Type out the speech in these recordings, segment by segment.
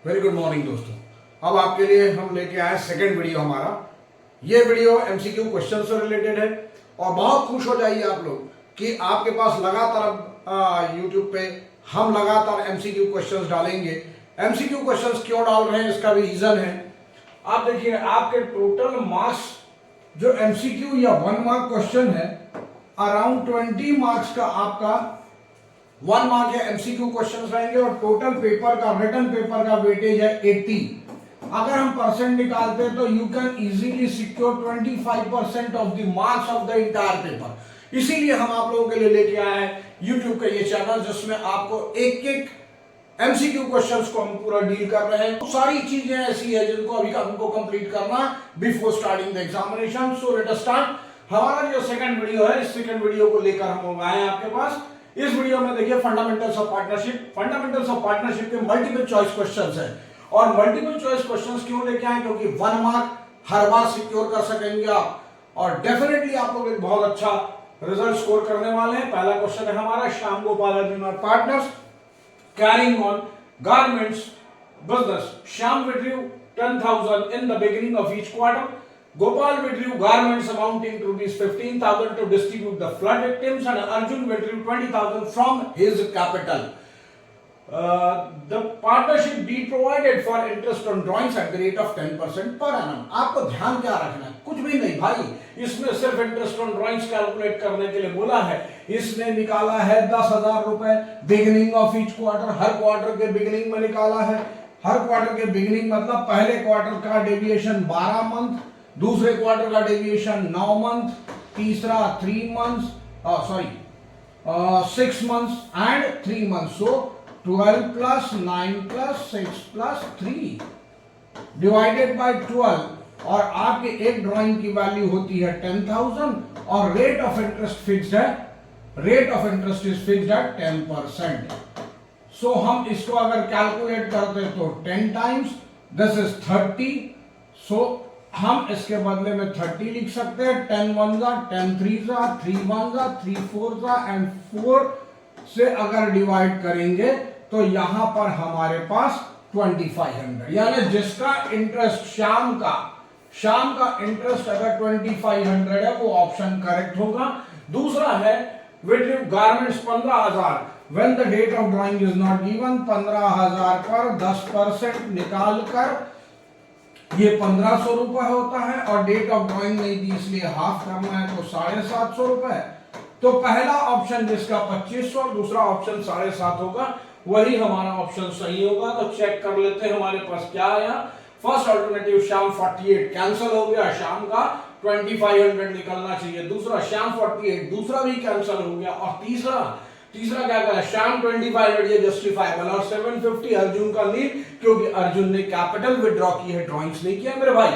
Very good morning दोस्तों। अब आपके लिए हम लेके आए सेकंड वीडियो हमारा। ये वीडियो एमसीक्यू क्वेश्चन से रिलेटेड है और बहुत खुश हो जाइए आप लोग कि आपके पास लगातार यूट्यूब पे हम लगातार एमसीक्यू क्वेश्चंस डालेंगे। एमसीक्यू क्वेश्चंस क्यों डाल रहे हैं इसका भी रीजन है। आप देखिए आपके टोटल मार्क्स जो एमसीक्यू या 1 मार्क क्वेश्चन है अराउंड 20 मार्क्स का आपका 1 मार्क या एमसीक्यू क्वेश्चंस रहेंगे और टोटल पेपर का रिटन पेपर का वेटेज है 80। अगर हम परसेंट निकालते हैं तो you can easily secure 25% of the marks of the entire paper. इसीलिए हम आप लोगों के लिए लेके आए हैं यूट्यूब का ये चैनल जिसमें आपको एक एक एमसीक्यू क्वेश्चंस को हम पूरा डील कर रहे हैं। तो सारी चीजें ऐसी है जिनको अभी हमको कंप्लीट करना before starting the examination. So let us start. हमारा जो सेकंड वीडियो है इस सेकंड वीडियो को लेकर हम आए हैं आपके पास। इस वीडियो में देखिए fundamentals of partnership. Fundamentals of partnership के मल्टीपल चॉइस क्वेश्चंस हैं और मल्टीपल चॉइस क्वेश्चंस क्यों लेके आए क्योंकि 1 मार्क हर बार सिक्योर कर सकेंगे आप और डेफिनेटली आप लोग एक बहुत अच्छा रिजल्ट स्कोर करने वाले हैं। पहला क्वेश्चन है हमारा श्याम गोपाल अर्जुन और partners carrying on garments business. Shyam withdrew 10,000 in the beginning of each quarter. Gopal withdrew garments amounting to rupees 15,000 to distribute the flood victims and Arjun withdrew 20,000 from his capital. The partnership be provided for interest on drawings at the rate of 10% per annum. आपको ध्यान क्या रखना है? कुछ भी नहीं भाई, इसमें सिर्फ इंटरेस्ट ऑन ड्रॉइंग्स कैलकुलेट करने के लिए बोला है। इसने निकाला है 10,000 रुपए बिगिनिंग ऑफ ईच क्वार्टर, हर क्वार्टर के बिगिनिंग में निकाला है। हर क्वार्टर के बिगिनिंग मतलब पहले क्वार्टर का डेविएशन 12 मंथ, दूसरे क्वार्टर का डेविएशन 9 मंथ, तीसरा 3 months 6 months and 3 months. So 12 plus 9 plus 6 plus 3 divided by 12 और आपके एक ड्राइंग की वैल्यू होती है 10,000 और रेट ऑफ इंटरेस्ट फिक्स्ड है। Rate of interest is fixed at 10%। सो हम इसको अगर कैलकुलेट करते तो 10 टाइम्स दिस इज 30। सो हम इसके बदले में 30 लिख सकते हैं। 10 1 जा 10 3 जा 3 1 जा 3 4 जा एंड 4 से अगर डिवाइड करेंगे तो यहां पर हमारे पास 2500 यानी जिसका इंटरेस्ट श्याम का इंटरेस्ट अगर 2500 है वो ऑप्शन करेक्ट होगा। दूसरा है withdrew garments 15,000 when the date of drawing is not given। 15,000 पर 10% निकाल कर ये 1,500 रुपए होता है और डेट ऑफ ड्रॉइंग नहीं दी इसलिए हाफ करना है तो 750 रुपए। तो पहला ऑप्शन जिसका 2500 और दूसरा ऑप्शन 750 होगा वही हमारा ऑप्शन सही होगा। तो चेक कर लेते हैं हमारे पास क्या आया। फर्स्ट अल्टरनेटिव श्याम 48 कैंसिल हो गया, श्याम का 2500 निकलना चाहिए। दूसरा श्याम 48 दूसरा भी कैंसिल हो गया और तीसरा क्या करा श्याम 2500 ये जस्टिफाइबल और 750 अर्जुन का नील क्योंकि अर्जुन ने कैपिटल विड्रॉ की है, ड्रॉइंग्स नहीं किया मेरे भाई।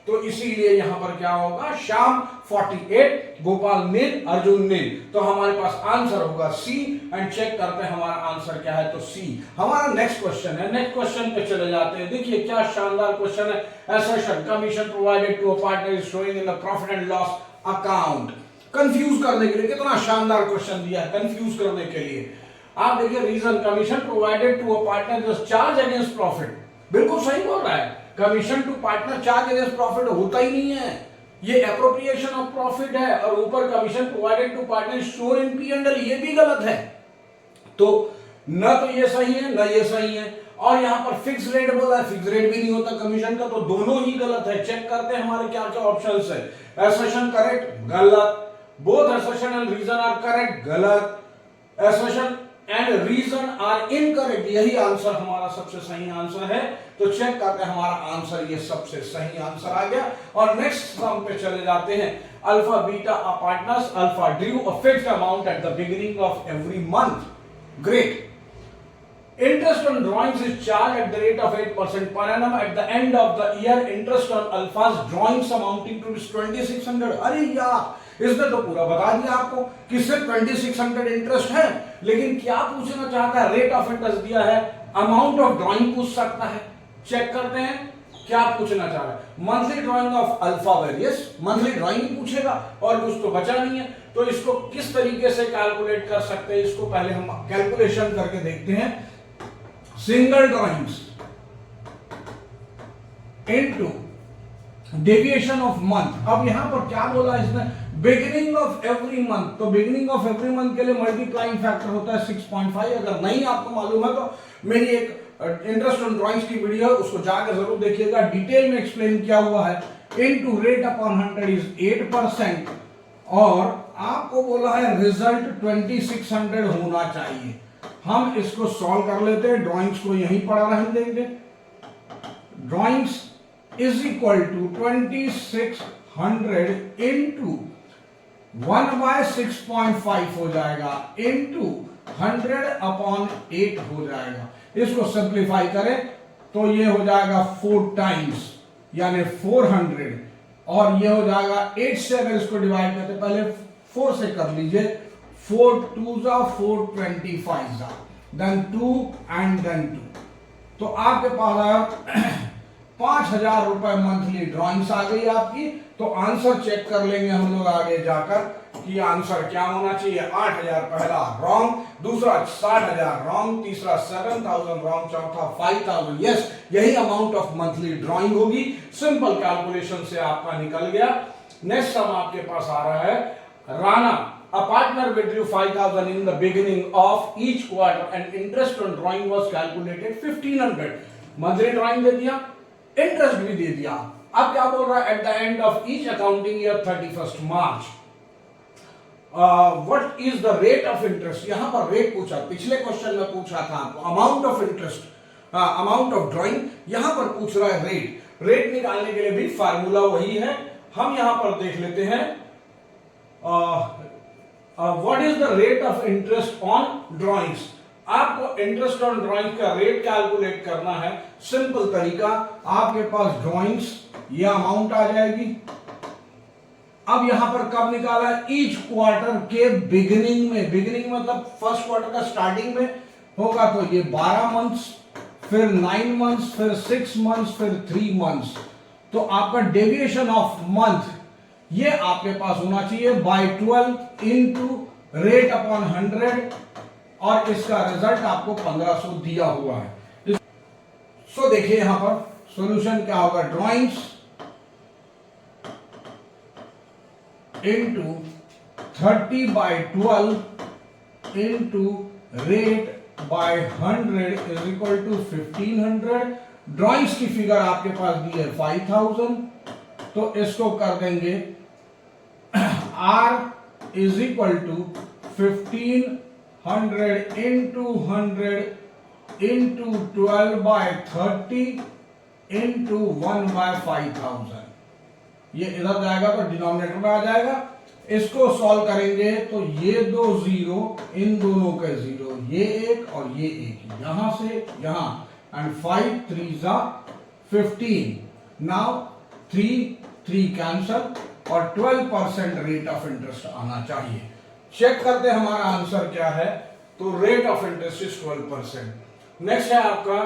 तो इसीलिए यहां पर क्या होगा श्याम 48 गोपाल नील अर्जुन नील। तो हमारे पास आंसर होगा सी एंड चेक करते हैं हमारा आंसर क्या है तो सी। हमारा नेक्स्ट क्वेश्चन है। नेक्स्ट क्वेश्चन पे चले जाते हैं। देखिए क्या शानदार क्वेश्चन है। Assertion commission provided to a partner is showing in the profit and loss account. Confuse करने के लिए कितना शानदार क्वेश्चन दिया है, कंफ्यूज करने के लिए। आप देखिए reason commission provided to a partner just charge against profit. बिल्कुल सही बोल रहा है। Commission to partner charge against profit होता ही नहीं है, ये एप्रोप्रिएशन ऑफ प्रॉफिट है। और ऊपर commission provided to partner store in P&L ये भी गलत है। तो न तो ये सही है न ये सही है। और यहां पर फिक्स रेट बोला है, फिक्स रेट भी नहीं होता कमीशन का, तो दोनों ही गलत है। चेक करते हैं हमारे क्या क्या ऑप्शंस है। एसेशन करेक्ट गलत, both assertion and reason are correct गलत, assertion and reason are incorrect यही आंसर हमारा सबसे सही आंसर है। तो चेक करते हैं हमारा आंसर ये सबसे सही आंसर आ गया। और नेक्स्ट सम पे चले जाते हैं। Alpha beta are partners. Alpha due a fixed amount at the beginning of every month. Great. Interest on drawings is charged at the rate of 8% per annum. At the end of the year, interest on alpha's drawings amounting to 2,600। अरे यार इसने तो पूरा बता दिया आपको कि सिर्फ 2,600 इंटरेस्ट है, लेकिन क्या पूछना चाहता है रेट ऑफ इंटरेस्ट दिया है, अमाउंट ऑफ ड्राइंग पूछ सकता है। चेक करते हैं क्या पूछना चाह रहा है। Monthly drawing of alpha various, monthly drawing ही पूछेगा और कुछ तो बचा नहीं है। तो इसको किस तरीके से कैलकुलेट कर सकते हैं, इसको पहले हम कैलकुलेशन करके देखते हैं। Single drawings into deviation of month. अब यहां पर क्या बोला इसने, बिगिनिंग ऑफ एवरी मंथ, तो बिगिनिंग ऑफ एवरी मंथ के लिए मल्टीप्लाइंग फैक्टर होता है 6.5। अगर नहीं आपको मालूम है तो मेरी एक इंटरेस्ट ऑन ड्राइंग्स की वीडियो है, उसको जाकर जरूर देखिएगा, डिटेल में एक्सप्लेन किया हुआ है। इनटू रेट अपॉन 100 इज 8%, और आपको बोला है रिजल्ट 2600 होना चाहिए। हम इसको सॉल्व कर लेते हैं, ड्राइंग्स को यहीं पड़ा रहने देंगे। Drawings is equal to 2600 into 1/6.5 हो जाएगा, इंटू 100 अपॉन 8 हो जाएगा। इसको सिंप्लीफाई करें तो ये हो जाएगा 4 टाइम्स यानी 400, और ये हो जाएगा 8 से। अगर इसको डिवाइड करते, पहले 4 से कर लीजिए, 4 2 जा 4 25 जा, देन 2 एंड देन 2, तो आपके पास आया 5000 रुपए मंथली ड्राइंग्स आ गई आपकी। तो आंसर चेक कर लेंगे हम लोग आगे जाकर कि आंसर क्या होना चाहिए। 8000 पहला रॉन्ग, दूसरा 60000 रॉन्ग, तीसरा 7000 रॉन्ग, चौथा 5000 यस। यही अमाउंट ऑफ मंथली ड्राइंग होगी। सिंपल कैलकुलेशन से आपका निकल गया। नेक्स्ट सम आपके पास आ रहा है, Rana a partner withdrew 5000 in the beginning of each quarter and interest on drawing was calculated 1500। Monthly drawing दे दिया, इंटरेस्ट भी दे दिया। अब क्या बोल रहा है, eight the end of each accounting year 31 March what is the rate of interest. यहां पर रेट पूछा, पिछले क्वेश्चन में पूछा था आपको amount of interest, amount of drawing, यहां पर पूछ रहा है रेट। रेट निकालने के लिए भी फार्मूला वही है। हम यहां पर देख लेते हैं what is the rate of interest on drawings. आपको इंटरेस्ट ऑन ड्राइंग का रेट कैलकुलेट करना है। सिंपल तरीका, आपके पास ड्राइंग्स, ये अमाउंट आ जाएगी। अब यहां पर कब निकाला है, ईच क्वार्टर के बिगिनिंग में, बिगिनिंग मतलब फर्स्ट क्वार्टर का स्टार्टिंग में होगा, तो ये 12 मंथ्स, फिर 9 मंथ्स, फिर 6 मंथ्स, फिर 3 मंथ्स। तो आपका डेविएशन ऑफ मंथ ये आपके पास होना चाहिए बाय 12 इंटू रेट अपॉन 100, और इसका रिजल्ट आपको 1500 दिया हुआ है। सो देखिए यहां पर सॉल्यूशन क्या होगा, drawings into 30/12 into rate by 100 is equal to 1500। Drawings की फिगर आपके पास दी है 5000, तो इसको कर देंगे R is equal to 1500 into 100 into 12/30 into 1/5000। ये इधर जाएगा तो डिनोमिनेटर में आ जाएगा। इसको सॉल्व करेंगे तो ये 2 जीरो, इन दोनों के जीरो, ये एक और ये एक, यहां से यहां, एंड 5 3 जा 15। नाउ 3 कैंसल, और 12% रेट ऑफ इंटरेस्ट आना चाहिए। चेक करते हैं हमारा आंसर क्या है, तो rate of interest is 12%। Next है आपका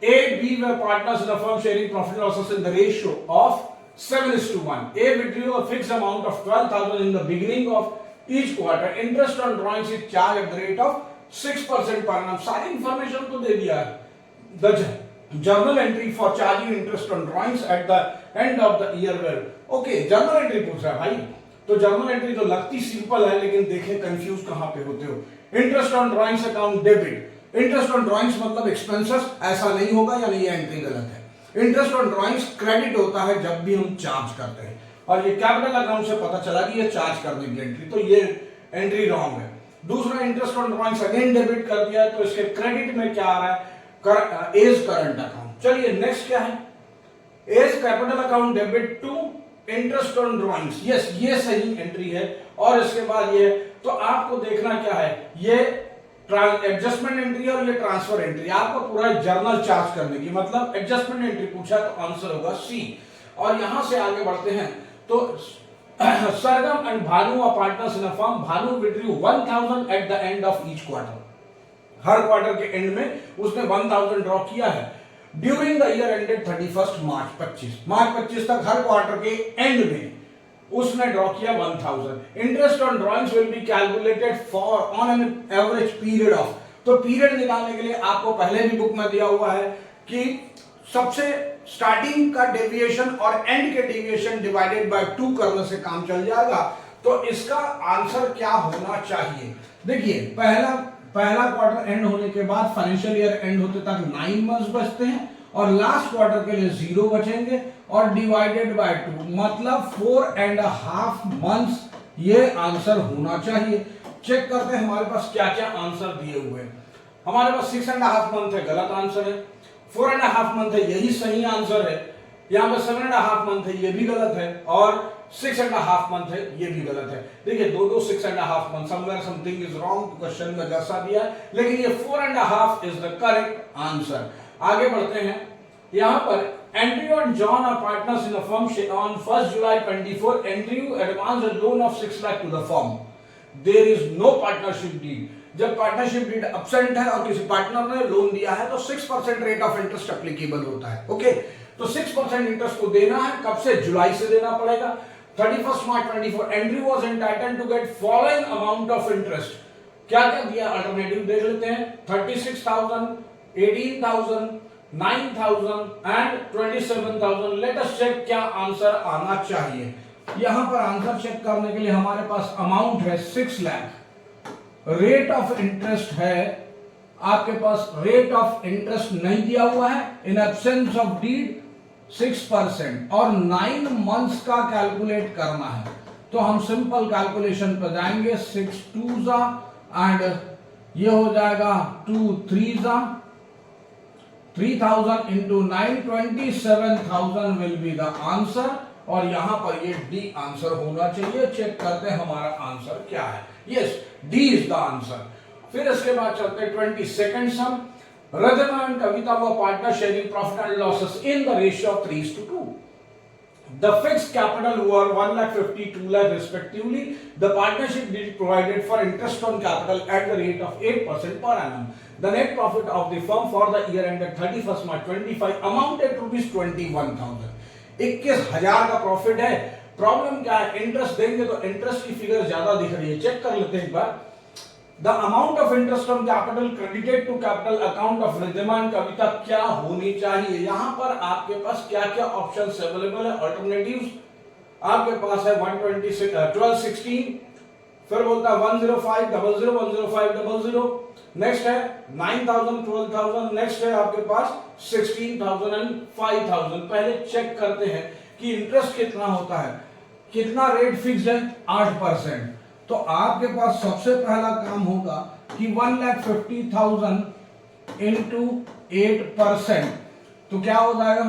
A, B were partners in a firm sharing profit and losses in the ratio of 7:1. A withdrew a fixed amount of 12,000 in the beginning of each quarter. Interest on drawings is charged at the rate of 6% per annum. सारी information तो दे दिया है। The journal entry for charging interest on drawings at the end of the year were okay, journal entry पूछ रहा है भाई, तो journal entry तो लगती सिंपल है, लेकिन देखें कंफ्यूज कहां पे होते हो। Interest on drawings account debit, interest on drawings मतलब एक्सपेंसेस, ऐसा नहीं होगा, यानी ये एंट्री गलत है। इंटरेस्ट ऑन ड्राइंग्स क्रेडिट होता है जब भी हम चार्ज करते हैं, और ये कैपिटल अकाउंट से पता चला कि ये चार्ज करने की एंट्री, तो ये एंट्री रॉन्ग है। दूसरा, interest on drawings again debit कर दिया, तो इसके क्रेडिट में क्या आ रहा है, एज करंट अकाउंट। चलिए नेक्स्ट क्या है, as capital account debit to interest on drawings, yes ये सही एंट्री है। और इसके बाद ये, तो आपको देखना क्या है, ये एडजस्टमेंट एंट्री और ये ट्रांसफर एंट्री, आपको पूरा जर्नल चार्ज करने की, मतलब एडजस्टमेंट एंट्री पूछा तो आंसर होगा सी। और यहां से आगे बढ़ते हैं, तो Sargam and Bhanu are partners in a firm, Bhanu withdrew 1000 at the end of each quarter, हर क्वार्टर के एंड में उसने 1000 ड्रॉ किया है। During the year ended 31 March 25 तक हर क्वार्टर के एंड में उसने ड्रॉ किया 1000। Interest on drawings will be calculated for on an average period of, तो पीरियड निकालने के लिए आपको पहले भी बुक में दिया हुआ है कि सबसे स्टार्टिंग का डेविएशन और एंड के डेविएशन डिवाइडेड बाय 2 करने से काम चल जाएगा। तो इसका आंसर क्या होना चाहिए? देखिए, पहला क्वार्टर एंड होने के बाद फाइनेंशियल ईयर एंड होते तक 9 मंथ्स बचते हैं और लास्ट क्वार्टर के लिए 0 बचेंगे और डिवाइडेड बाय 2 मतलब 4.5 मंथ्स ये आंसर होना चाहिए। चेक करते हैं हमारे पास क्या क्या आंसर दिए हुए हैं। हमारे पास 6.5 मंथ है, गलत आंसर है। 4.5 मंथ है, यही सही आंसर है। यहाँ पे 7.5 मंथ है, ये भी गलत है। और 6.5 मंथ है, ये भी गलत है। देखिए, दो 6.5 month, somewhere something is wrong, question में जैसा दिया है, लेकिन ये 4.5 इज द करेक्ट आंसर। आगे बढ़ते हैं। यहाँ पर Andrew and John are partners in a firm on 1st July 24. Andrew advanced a loan of 6 lakh to the firm. There is no partnership deed. जब पार्टनरशिप डीड एब्सेंट है और किसी partner ने लोन दिया है तो 6% रेट ऑफ इंटरेस्ट एप्लीकेबल होता है। ओके, तो 6% इंटरेस्ट को देना है, कब से? जुलाई से देना पड़ेगा। 31 March 24 Andrew was entitled to get following amount of interest. क्या क्या दिया? अल्टरनेटिव देख लेते हैं। 36,000, 18,000, 9,000 एंड 27,000। लेट अस चेक क्या आंसर आना चाहिए। यहां पर आंसर चेक करने के लिए हमारे पास अमाउंट है 6 लाख, रेट ऑफ इंटरेस्ट है आपके पास, रेट ऑफ इंटरेस्ट नहीं दिया हुआ है, इन एब्सेंस ऑफ डीड 6% और 9 मंथ्स का कैलकुलेट करना है। तो हम सिंपल कैलकुलेशन पर जाएंगे। 6 2 जा एंड ये हो जाएगा 2 3 जा 3000 into 9 27,000 will be the answer. और यहां पर ये डी आंसर होना चाहिए। चेक करते हैं हमारा आंसर क्या है। Yes, D is the answer. फिर इसके बाद चलते हैं 22nd some. Radhima and Kavita were partners sharing profit and losses in the ratio of 3:2. The fixed capital were 1 lakh 50, 2 lakh respectively. The partnership deed provided for interest on capital at the rate of 8% per annum. The net profit of the firm for the year ended 31st March 25 amounted to rupees 21,000. 21,000 का profit है। Problem क्या है? Interest देंगे तो interest की figure ज्यादा दिख रही है। चेक कर लेते हैं एक बार। The amount of interest on capital credited to capital account of Radhima and Kavita क्या होनी चाहिए? यहां पर आपके पास क्या क्या ऑप्शंस अवेलेबल है? ऑल्टरनेटिव्स आपके पास है 126 1216, फिर बोलता है 105 00 105 00, नेक्स्ट है 9000 12000, नेक्स्ट है आपके पास 16000 एंड 5000। पहले चेक करते हैं कि इंटरेस्ट कितना होता है, कितना रेट फिक्स है? 8%। तो आपके पास सबसे पहला काम होगा कि 1,50,000 इंटू 8%, तो क्या हो जाएगा?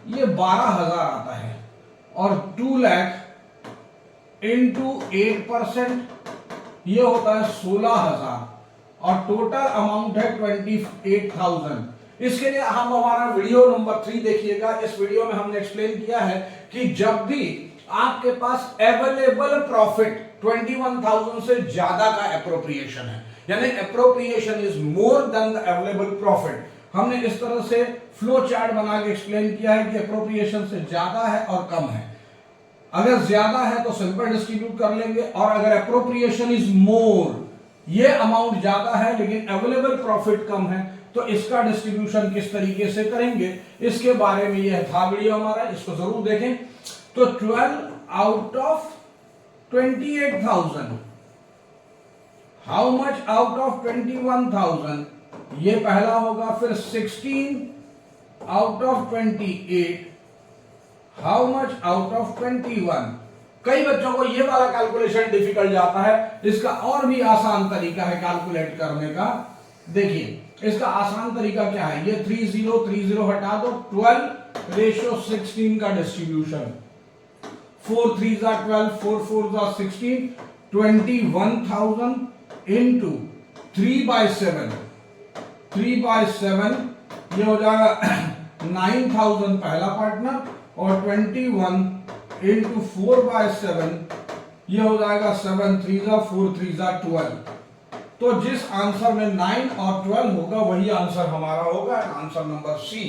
ये 12,000 आता है। और 2 लाख इंटू 8% ये होता है 16,000 और टोटल अमाउंट है 28,000। इसके लिए हम हमारा वीडियो नंबर 3 देखिएगा। इस वीडियो में हमने एक्सप्लेन किया है कि जब भी आपके पास अवेलेबल प्रॉफिट 21,000 से ज्यादा का एप्रोप्रिएशन है, यानी appropriation is more than the available profit, हमने इस तरह से फ्लो चार्ट बना के एक्सप्लेन किया है कि एप्रोप्रिएशन से ज्यादा है और कम है। अगर ज्यादा है तो सिंपल डिस्ट्रीब्यूट कर लेंगे, और अगर एप्रोप्रिएशन इज मोर, ये अमाउंट ज्यादा है लेकिन अवेलेबल प्रॉफिट कम है, तो इसका डिस्ट्रीब्यूशन किस तरीके से करेंगे, इसके बारे में यह था वीडियो हमारा, इसको जरूर देखें। तो 12 out of 28,000, how much out of 21,000, ये पहला होगा। फिर 16 out of 28, how much out of 21। कई बच्चों को ये वाला कैलकुलेशन डिफिकल्ट जाता है, इसका और भी आसान तरीका है कैलकुलेट करने का। देखिए, इसका आसान तरीका क्या है? ये 30 हटा दो, 12:16 का डिस्ट्रीब्यूशन, 4 3 12, 4 4 16, 21,000 इंटू 3/7, 3/7 ये हो जाएगा 9,000 पहला पार्टनर, और 21 इंटू 4/7 ये हो जाएगा 7 3 4 3 12। तो जिस आंसर में 9 और 12 होगा वही आंसर हमारा होगा। Answer number C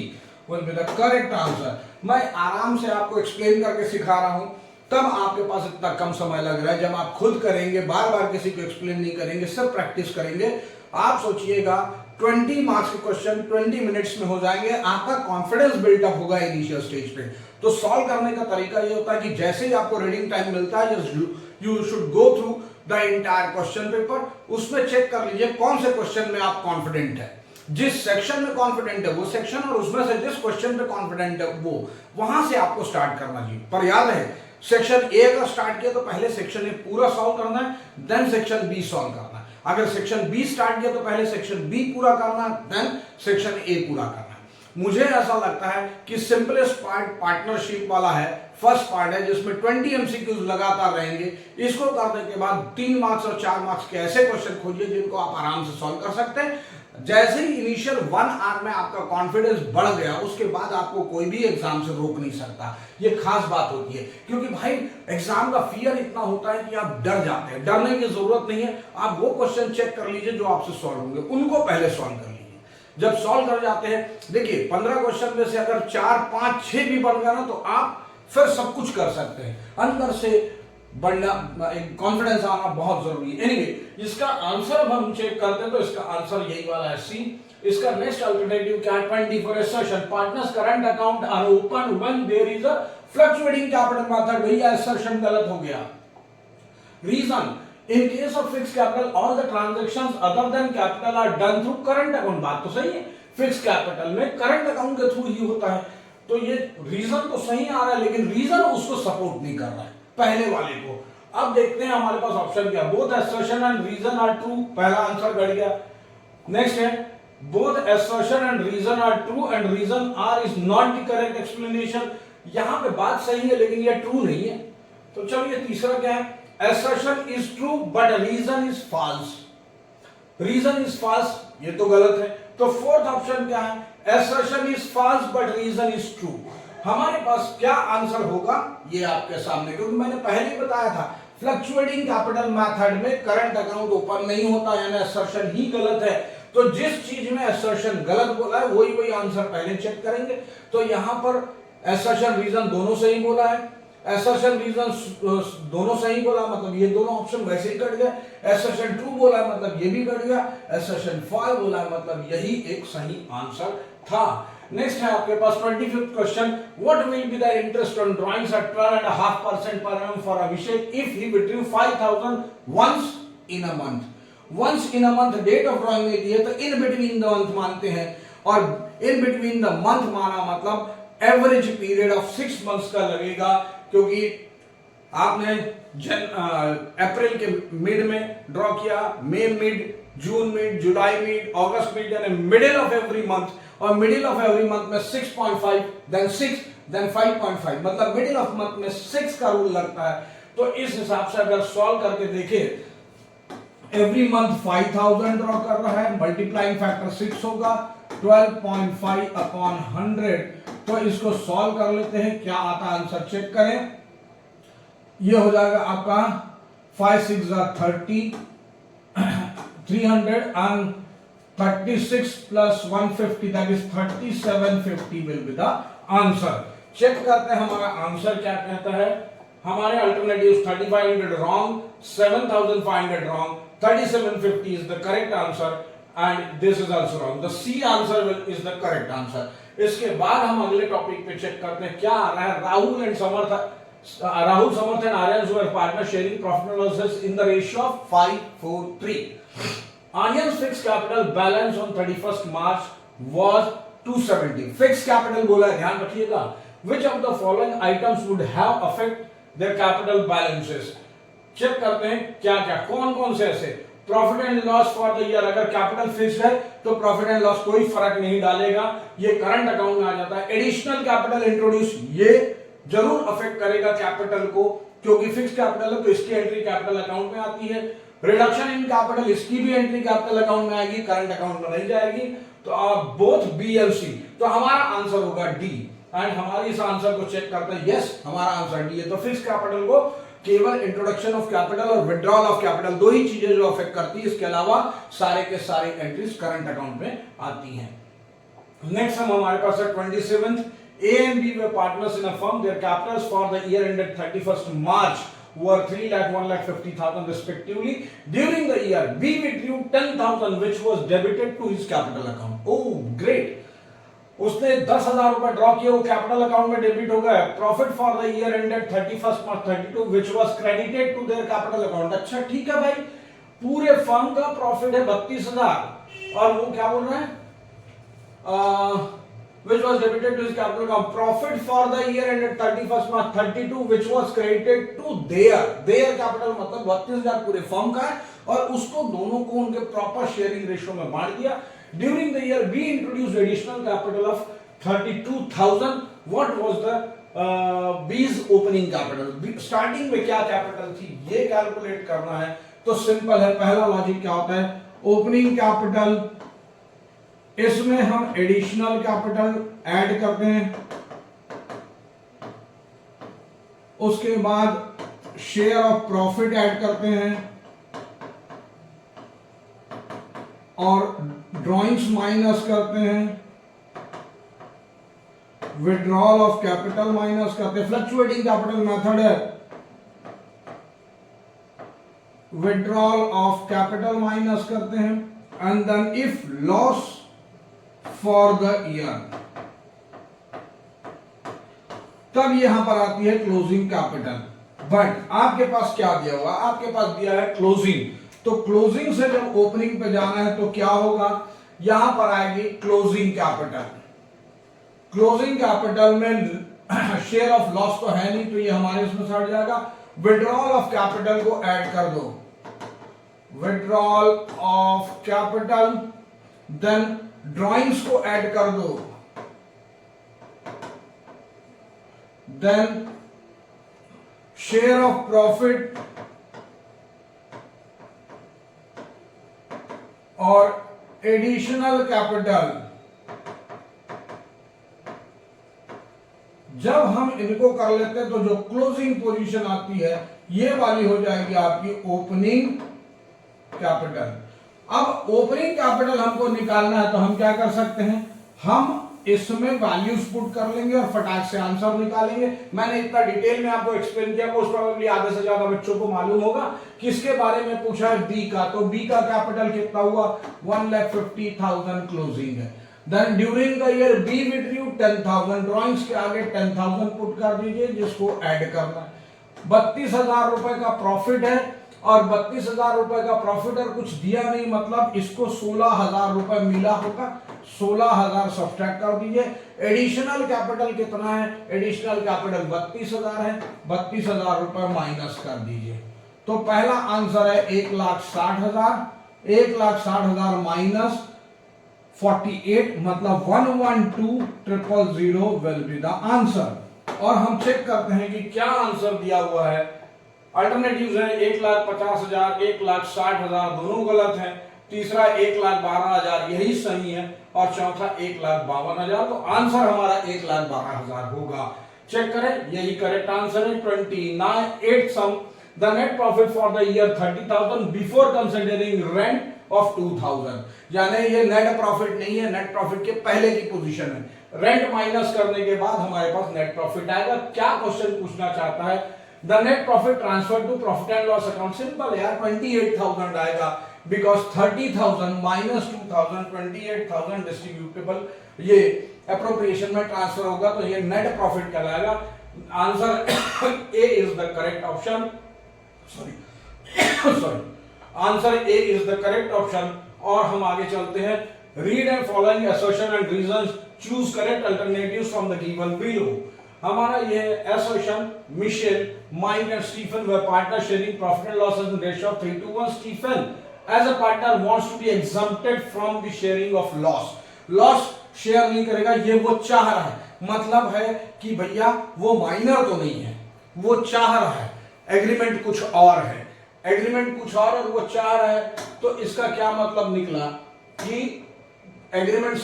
will be the correct answer. मैं आराम से आपको एक्सप्लेन करके सिखा रहा हूं, तब आपके पास इतना कम समय लग रहा है। जब आप खुद करेंगे, बार बार किसी को एक्सप्लेन नहीं करेंगे, सब प्रैक्टिस करेंगे, आप सोचिएगा 20 मार्क्स के क्वेश्चन 20 मिनट्स में हो जाएंगे। आपका कॉन्फिडेंस बिल्टअप होगा इनिशियल स्टेज पे। तो सॉल्व करने का तरीका ये होता है कि जैसे ही आपको रीडिंग टाइम मिलता है, you should go through the entire question paper, उसमें चेक कर लीजिए कौन से क्वेश्चन में आप कॉन्फिडेंट है, जिस सेक्शन में कॉन्फिडेंट है वो सेक्शन, और उसमें से जिस क्वेश्चन पे कॉन्फिडेंट है वो, वहां से आपको स्टार्ट करना चाहिए। पर याद है, सेक्शन ए का स्टार्ट किया तो पहले सेक्शन ए पूरा सॉल्व करना है, देन सेक्शन बी सॉल्व करना है। अगर सेक्शन बी स्टार्ट किया तो पहले सेक्शन बी पूरा करना है, देन सेक्शन ए पूरा करना है। मुझे ऐसा लगता है कि सिंपलेस्ट पार्ट पार्टनरशिप वाला है, फर्स्ट पार्ट है, जिसमें 20 एमसीक्यूज लगातार रहेंगे। इसको करने के बाद 3 मार्क्स और 4 मार्क्स के ऐसे क्वेश्चन खोजिए जिनको आप आराम से सॉल्व कर सकते हैं। जैसे ही इनिशियल 1 आवर में आपका कॉन्फिडेंस बढ़ गया, उसके बाद आपको कोई भी एग्जाम से रोक नहीं सकता। ये खास बात होती है, क्योंकि भाई एग्जाम का फियर इतना होता है कि आप डर जाते हैं। डरने की जरूरत नहीं है, आप वो क्वेश्चन चेक कर लीजिए जो आपसे सॉल्व होंगे, उनको पहले सॉल्व कर लीजिए। जब सॉल्व कर जाते हैं, देखिए 15 क्वेश्चन में से अगर 4, 5, 6 भी बन गया ना, तो आप फिर सब कुछ कर सकते हैं। अंदर से बढ़ना, कॉन्फिडेंस आना बहुत जरूरी है। एनीवे, इसका आंसर अब हम चेक करते हैं, तो इसका आंसर यही वाला है, सी। इसका नेक्स्ट अल्टरनेटिव क्या है? 20 for assertion partners current account are open when there is a fluctuating capital method. भैया असर्शन गलत हो गया। Reason, in case of fixed capital all the transactions other than capital are done through current account। बात तो सही है, fix capital में current account के थ्रू ही होता है। तो ये रीजन तो सही आ रहा है, लेकिन रीजन उसको सपोर्ट नहीं कर रहा है, पहले वाले को। अब देखते हैं हमारे पास ऑप्शन क्या, both assertion and reason are true, पहला आंसर गड़ गया। नेक्स्ट है both assertion and reason are true and reason are is not the correct explanation। यहां पे बात सही है लेकिन ये ट्रू नहीं है। तो चलिए तीसरा क्या है, assertion is true but reason is false। reason is false, ये तो गलत है। तो फोर्थ ऑप्शन क्या है, assertion is false but reason is true। हमारे पास क्या आंसर होगा ये आपके सामने, क्योंकि मैंने पहले ही बताया था फ्लक्चुएटिंग कैपिटल मेथड में करंट अकाउंट ओपन नहीं होता, यानी assertion ही गलत है। तो जिस चीज में assertion गलत बोला है वही आंसर पहले चेक करेंगे। तो यहां पर assertion reason दोनों सही बोला है, assertion reason दोनों सही बोला, मतलब ये दोनों ऑप्शन वैसे ही कट गए। assertion true बोला मतलब ये भी कट गया, assertion false बोला मतलब यही एक सही आंसर था। नेक्स्ट है आपके पास 25th question, what will be the interest on drawings at 12.5% per annum for Abhishek if he withdrew 5000 once in a month. Once in a month date of drawing में दिए, तो इन बिटवीन द मंथ मानते हैं, और in between the month माना मतलब average period of 6 months का लगेगा, क्योंकि आपने अप्रैल के मिड में ड्रॉ किया, मई मिड, जून मिड, जुलाई मिड, अगस्त मिड, यानी मिडिल ऑफ एवरी मंथ, और मिडिल ऑफ एवरी मंथ में 6.5 देन 6 देन 5.5, मतलब मिडिल ऑफ मंथ में 6 का रूल लगता है। तो इस हिसाब से अगर सॉल्व करके देखें, एवरी मंथ 5000 ड्रॉ कर रहा है, मल्टीप्लाइंग फैक्टर 6 होगा, 12.5 अपॉन 100। तो इसको सॉल्व कर लेते हैं, क्या आता आंसर चेक करें। ये हो जाएगा आपका 5 6 30, 336 plus 150 that is 3750 will be the answer. Check करते हैं हमारा आंसर क्या कहता है। हमारे alternatives 3500 wrong, 7500 wrong, 3750 is the correct answer and this is also wrong. The C answer is the correct answer. इसके बाद हम अगले टॉपिक पे चेक करते हैं क्या आ रहा है। Rahul Samarth and Aryan were partner sharing profit and losses in the ratio of 5:4:3. Aryan's fixed capital balance on 31st March was 270. Fixed capital बोला है, ध्यान रखिएगा। Which of the following items would have affect their capital balances? Check करते हैं क्या क्या, कौन कौन से ऐसे। Profit and loss for the year, अगर कैपिटल फिक्स्ड है तो प्रॉफिट एंड लॉस कोई फर्क नहीं डालेगा, ये करंट अकाउंट में आ जाता है। एडिशनल कैपिटल इंट्रोड्यूस, ये जरूर अफेक्ट करेगा कैपिटल को, क्योंकि फिक्स्ड कैपिटल है तो इसकी एंट्री कैपिटल अकाउंट में आती है। रिडक्शन इन कैपिटल, इसकी भी एंट्री कैपिटल अकाउंट में आएगी, करंट अकाउंट में नहीं जाएगी। तो आप बोथ बी एल सी, तो हमारा आंसर होगा डी। एंड हमारे इस आंसर को चेक करते हैं, यस हमारा आंसर डी है। तो फिक्स्ड कैपिटल को केवल इंट्रोडक्शन ऑफ कैपिटल और विड्रॉल ऑफ कैपिटल दो ही चीजें जो अफेक्ट करती है, इसके अलावा सारे के सारे एंट्रीज करंट अकाउंट में आती हैं। नेक्स्ट हम हमारे पास है 27th, A and B were partners in a firm. Their capitals for the year ended 31st March were 3 lakh 1,50,000 respectively. During the year B withdrew 10,000 which was debited to his capital account. Oh great, उसने 10,000 रुपए draw किए, वो capital account में debit हो गया. Profit for the year ended 31 March 32 which was credited to their capital account. अच्छा ठीक है भाई, पूरे फर्म का प्रॉफिट है 32,000 और वो क्या बोल रहा है, which was debited to his capital account. Profit for the year ended 31st March 32 which was credited to their capital, मतलब 32,000 पूरे फर्म का है और उसको दोनों को उनके प्रॉपर शेयरिंग रेशियो में बांट दिया. During the year B introduced additional capital of 32,000. What was the B's opening capital? Starting में क्या कैपिटल थी ये कैलकुलेट करना है. तो सिंपल है, पहला लॉजिक क्या होता है, ओपनिंग कैपिटल, इसमें हम एडिशनल कैपिटल ऐड करते हैं, उसके बाद शेयर ऑफ प्रॉफिट ऐड करते हैं और ड्रॉइंग्स माइनस करते हैं, विड्रॉल ऑफ कैपिटल माइनस करते हैं. फ्लक्चुएटिंग कैपिटल मेथड है, विड्रॉल ऑफ कैपिटल माइनस करते हैं and then if loss for the year, तब यहां पर आती है क्लोजिंग कैपिटल. बट आपके पास क्या दिया हुआ, आपके पास दिया है क्लोजिंग. तो क्लोजिंग से जब ओपनिंग पे जाना है तो क्या होगा, यहां पर आएगी क्लोजिंग कैपिटल. क्लोजिंग कैपिटल में शेयर ऑफ लॉस तो है नहीं तो ये हमारे इसमें हट जाएगा. विड्रॉल ऑफ कैपिटल को ऐड कर दो, withdrawal of capital, then drawings को ऐड कर दो, देन शेयर ऑफ प्रॉफिट और एडिशनल कैपिटल. जब हम इनको कर लेते हैं तो जो क्लोजिंग पोजीशन आती है ये वाली हो जाएगी आपकी ओपनिंग कैपिटल. अब ओपनिंग कैपिटल हमको निकालना है तो हम क्या कर सकते हैं, हम इसमें वैल्यूज पुट कर लेंगे और फटाक से आंसर निकालेंगे. मैंने इतना डिटेल में आपको एक्सप्लेन किया, मोस्ट प्रोबेबली आधे से ज्यादा बच्चों को मालूम होगा. किसके बारे में पूछा है, बी का. तो बी का कैपिटल कितना हुआ, 1,50,000 क्लोजिंग है. Then during the year B withdrew 10,000, drawings के आगे 10,000 पुट कर दीजिए जिसको ऐड करना है. 32,000 रुपए का प्रॉफिट है और 32,000 रुपए का प्रॉफिट और कुछ दिया नहीं, मतलब इसको 16,000 रुपए मिला होगा. 16,000 सब्ट्रैक्ट कर दीजिए. एडिशनल कैपिटल कितना है, एडिशनल कैपिटल 32,000 है, 32,000 रुपए माइनस कर दीजिए. तो पहला आंसर है 1,60,000. 1,60,000 माइनस 48 मतलब 112,000 विल बी द आंसर. और हम चेक करते हैं कि क्या आंसर दिया हुआ है. अल्टरनेटिव्स है 1,50,000, 1,60,000 दोनों गलत हैं. तीसरा 1,12,000 यही सही है और चौथा 1,52,000. तो आंसर हमारा 1,12,000 होगा. चेक करें, यही करेक्ट आंसर है. 29 sum the net profit for the year 30,000 before considering rent of 2,000. यानी ये नेट प्रॉफिट नहीं है, नेट प्रॉफिट के पहले की पोजीशन है. रेंट माइनस करने के बाद हमारे पास नेट प्रॉफिट आएगा. क्या क्वेश्चन पूछना चाहता है, the net profit transfer to profit and loss account. Simple यार, 28,000 आएगा बिकॉज 30,000 माइनस 2,000 28,000 डिस्ट्रीब्यूटेबल ये अप्रोप्रिएशन में ट्रांसफर होगा तो ये नेट प्रॉफिट कहलाएगा. Answer A is the correct option. Sorry answer A is the correct option. और हम आगे चलते हैं. Read and following assertion and reasons, choose correct alternatives from the given below. हमारा ये assertion, Michelle, Mike and Stephen were partner sharing profit and loss in ratio of 3:1. Stephen as a partner wants to be exempted from the sharing of loss. Loss share नहीं करेगा, ये वो चाह रहा है. मतलब है कि भैया वो माइनर तो नहीं है, वो चाह रहा है. एग्रीमेंट कुछ और है, एग्रीमेंट कुछ और वो चाह रहा है. तो इसका क्या मतलब निकला कि agreement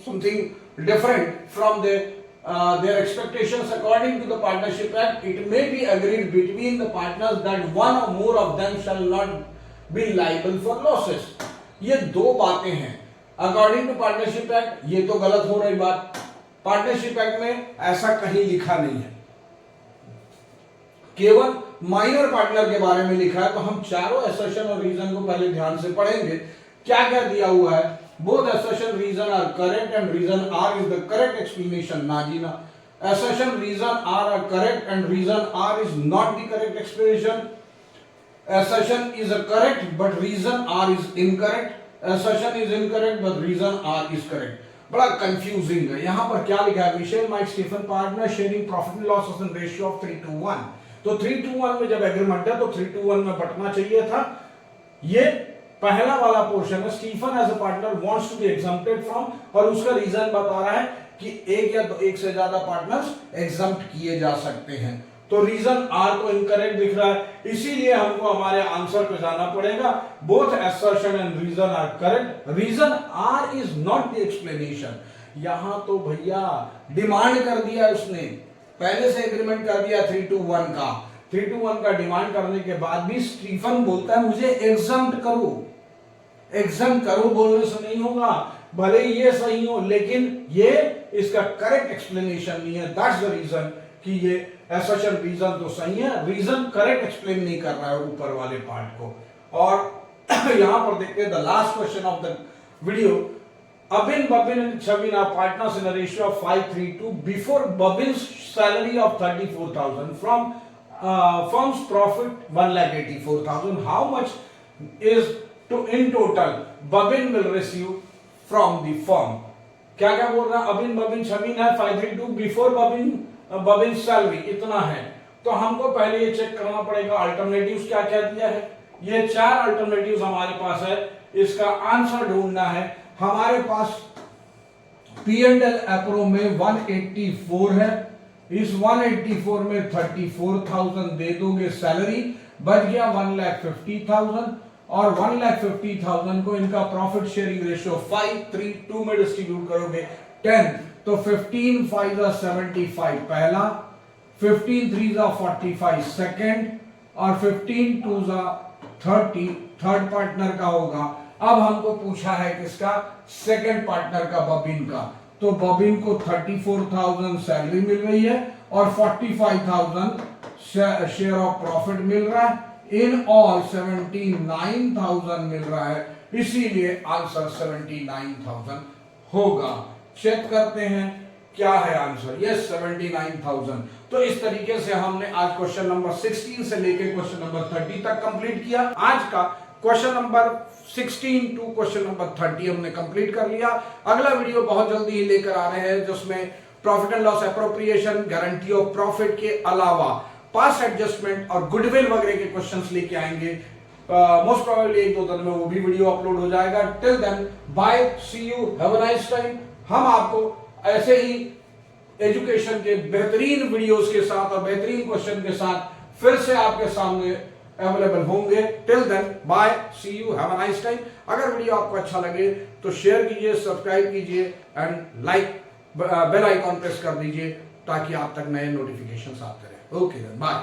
something different from their expectations according to the partnership act. It may be agreed between the partners that one or more of them shall not be liable for losses. ये दो बातें हैं. अकॉर्डिंग टू पार्टनरशिप एक्ट ये तो गलत हो रही बात. पार्टनरशिप एक्ट में ऐसा कहीं लिखा नहीं है. केवल माइनर पार्टनर के बारे में लिखा है, तो हम चारों असर्शन और रीजन को पहले ध्यान से पढ़ेंगे। क्या क्या दिया हुआ है? Both assertion reason are correct and reason are is the correct explanation. ना जी ना, assertion reason R are correct and reason R is not the correct explanation. Assertion is a correct but reason R is incorrect. Assertion is incorrect but reason R is correct. बड़ा confusing है। यहाँ पर क्या लिखा है? Michelle Mike Stephen partner sharing profit and loss in ratio of 3:1। तो 3:1 में जब एग्रीमेंट है तो 3:1 में बंटना चाहिए था। ये पहला वाला पोर्शन है। Stephen as a partner wants to be exempted from, और उसका रीजन बता रहा है कि एक या एक से ज्यादा पार्टनर्स एग्जम्प्ट किए जा सकते हैं। तो रीजन आर को इनकरेक्ट दिख रहा है, इसीलिए हमको हमारे आंसर पे जाना पड़ेगा। Both assertion and reason are correct, reason are is not the explanation. यहां तो भैया डिमांड कर दिया उसने, पहले से एग्रीमेंट कर दिया 3:1 का। 3:1 का डिमांड करने के बाद भी स्टीफन बोलता है मुझे एग्जम्प्ट करो। एग्जम्प्ट करो बोलने से नहीं होगा, भले ये सही हो, लेकिन ये इसका करेक्ट एक्सप्लेनेशन नहीं है। दैट्स द रीजन कि ये असर्शन रीजन तो सही है, रीजन करेक्ट एक्सप्लेन नहीं कर रहा है ऊपर वाले पार्ट को। और यहां पर देखते हैं the last question of the video. Abin, Babin and Chavin are partners in a ratio of 5:3 before Babin's salary of 34,000 from firm's profit 1,84,000. How much is in total Babin will receive from the firm? क्या क्या बोल रहा है? अबिन बबिन छबिन है 5:3 before बबिन salary इतना है। तो हमको पहले ये चेक करना पड़ेगा अल्टरनेटिव्स क्या क्या दिया है। ये 4 अल्टरनेटिव्स हमारे पास है, इसका आंसर ढूंढना है। हमारे पास P&L एप्रो में 184 है, इस 184 में 34,000 दे दोगे सैलरी, बच गया 1,50,000 और 1,50,000 को इनका प्रॉफिट शेयरिंग रेशियो 5:3 में डिस्ट्रीब्यूट करोगे 10, तो 15 5 75 पहला, 15 3 45 सेकेंड और 15 2 30 थर्ड पार्टनर का होगा। अब हमको पूछा है किसका? सेकेंड पार्टनर का, बबिन का। तो बबिन को 34,000 सैलरी मिल रही है और 45,000 शेयर ऑफ प्रॉफिट मिल रहा है। इन ऑल 79,000 मिल रहा है, इसीलिए आंसर 79,000 होगा। चेक करते हैं क्या है आंसर। यस 79,000। तो इस तरीके से हमने आज क्वेश्चन नंबर 16 से लेकर क्वेश्चन नंबर 30 तक कंप्लीट किया। आज का question number 16 to question number 30 हमने कंप्लीट कर लिया। अगला वीडियो बहुत जल्दी ही लेकर आ रहे हैं, जिसमें profit and loss appropriation, guarantee of profit के अलावा पास एडजस्टमेंट और गुडविल वगैरह के क्वेश्चंस लेके आएंगे। मोस्ट प्रोबेबली 1-2 दिन में वो भी वीडियो अपलोड हो जाएगा। Till then bye, see you, have a nice time. हम आपको ऐसे ही एजुकेशन के बेहतरीन वीडियोस के साथ और बेहतरीन क्वेश्चन के साथ फिर से आपके सामने अवेलेबल होंगे। Till then bye, see you, have a nice time. अगर वीडियो आपको अच्छा लगे तो शेयर कीजिए, सब्सक्राइब कीजिए and like bell icon press कर दीजिए ताकि आप तक नए नोटिफिकेशंस आते रहे। Okay then bye.